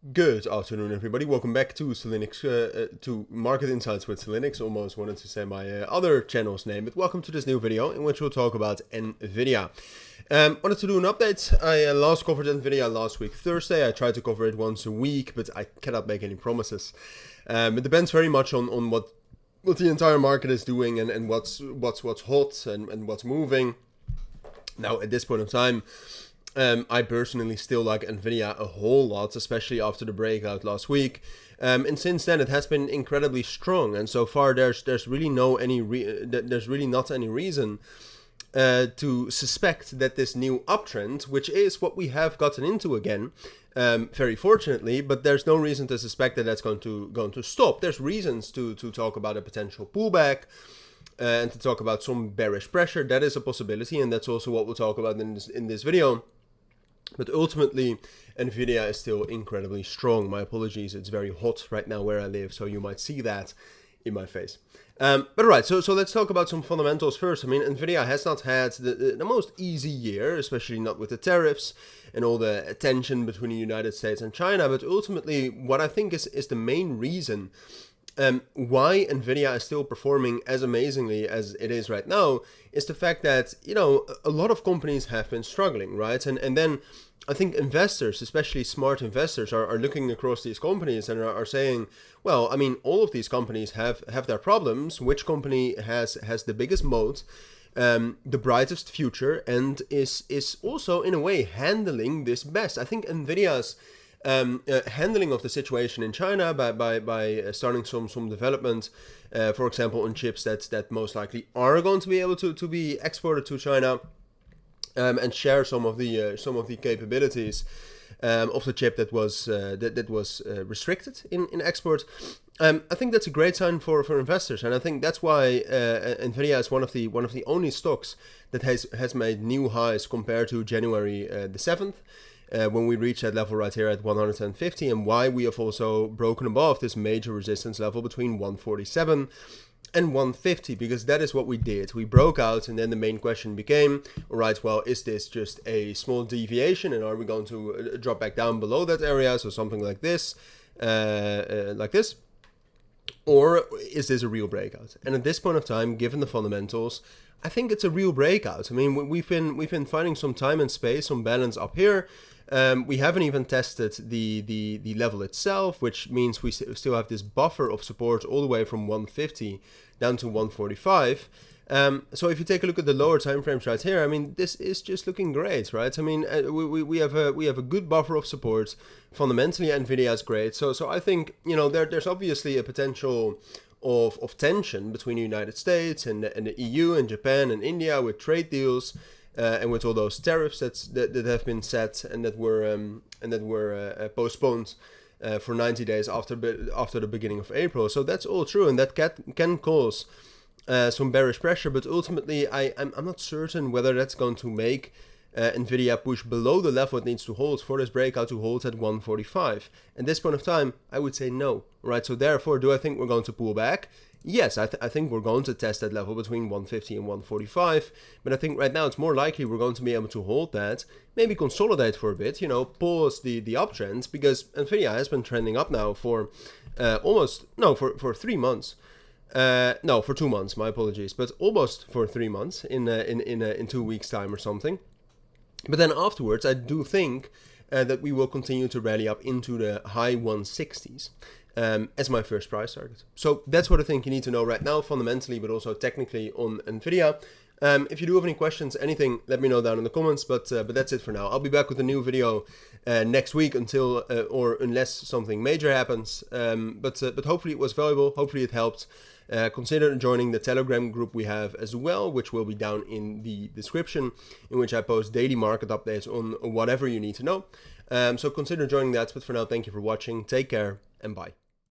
Good afternoon, everybody. Welcome back to Linux, to Market Insights with Linux. Almost wanted to say my other channel's name, but welcome to this new video in which we'll talk about Nvidia. Wanted to do an update. I last covered Nvidia last week Thursday. I tried to cover it once a week, but I cannot make any promises. It depends very much on what the entire market is doing and what's hot and what's moving. Now, at this point in time, I personally still like Nvidia a whole lot, especially after the breakout last week. And since then, it has been incredibly strong. And so far, there's really not any reason to suspect that this new uptrend, which is what we have gotten into again, very fortunately, but there's no reason to suspect that that's going to stop. There's reasons to talk about a potential pullback. And to talk about some bearish pressure. That is a possibility, and that's also what we'll talk about in this video. But ultimately, Nvidia is still incredibly strong. My apologies, it's very hot right now where I live, so you might see that in my face. But alright, so let's talk about some fundamentals first. I mean, Nvidia has not had the most easy year, especially not with the tariffs and all the tension between the United States and China. But ultimately, what I think is the main reason why Nvidia is still performing as amazingly as it is right now is the fact that, you know, a lot of companies have been struggling, right? And then I think investors, especially smart investors, are looking across these companies and are saying, well, I mean, all of these companies have their problems. Which company has the biggest moat, the brightest future, and is also in a way handling this best? I think Nvidia's handling of the situation in China by starting some development, for example, on chips that most likely are going to be able to be exported to China, and share some of the capabilities of the chip that was restricted in export. I think that's a great sign for investors, and I think that's why Nvidia is one of the only stocks that has made new highs compared to January the 7th. When we reach that level right here at 150, and why we have also broken above this major resistance level between 147 and 150, because that is what we did. We broke out, and then the main question became, all right, well, is this just a small deviation, and are we going to drop back down below that area, so something like this, or is this a real breakout? And at this point of time, given the fundamentals, I think it's a real breakout. I mean, we've been finding some time and space, some balance up here. We haven't even tested the level itself, which means we still have this buffer of support all the way from 150 down to 145. So if you take a look at the lower time frames right here, I mean, this is just looking great, right? I mean, we have a good buffer of support. Fundamentally, Nvidia is great. So I think, you know, there's obviously a potential of tension between the United States and the EU and Japan and India with trade deals. And with all those tariffs that have been set and that were postponed for 90 days after the beginning of April. So that's all true, and that can cause some bearish pressure. But ultimately, I'm not certain whether that's going to make Nvidia push below the level it needs to hold for this breakout to hold at 145. At this point of time, I would say no. Right. So therefore, do I think we're going to pull back? Yes, I think we're going to test that level between 150 and 145, but I think right now it's more likely we're going to be able to hold that, maybe consolidate for a bit, you know, pause the uptrend, because Nvidia has been trending up now for for 3 months. No, for 2 months, my apologies, but almost for 3 months in 2 weeks' time or something. But then afterwards, I do think that we will continue to rally up into the high 160s. As my first price target. So that's what I think you need to know right now, fundamentally, but also technically on Nvidia. If you do have any questions, anything, let me know down in the comments. But that's it for now. I'll be back with a new video next week unless something major happens. But hopefully it was valuable. Hopefully it helped. Consider joining the Telegram group we have as well, which will be down in the description, in which I post daily market updates on whatever you need to know. So consider joining that. But for now, thank you for watching. Take care and bye.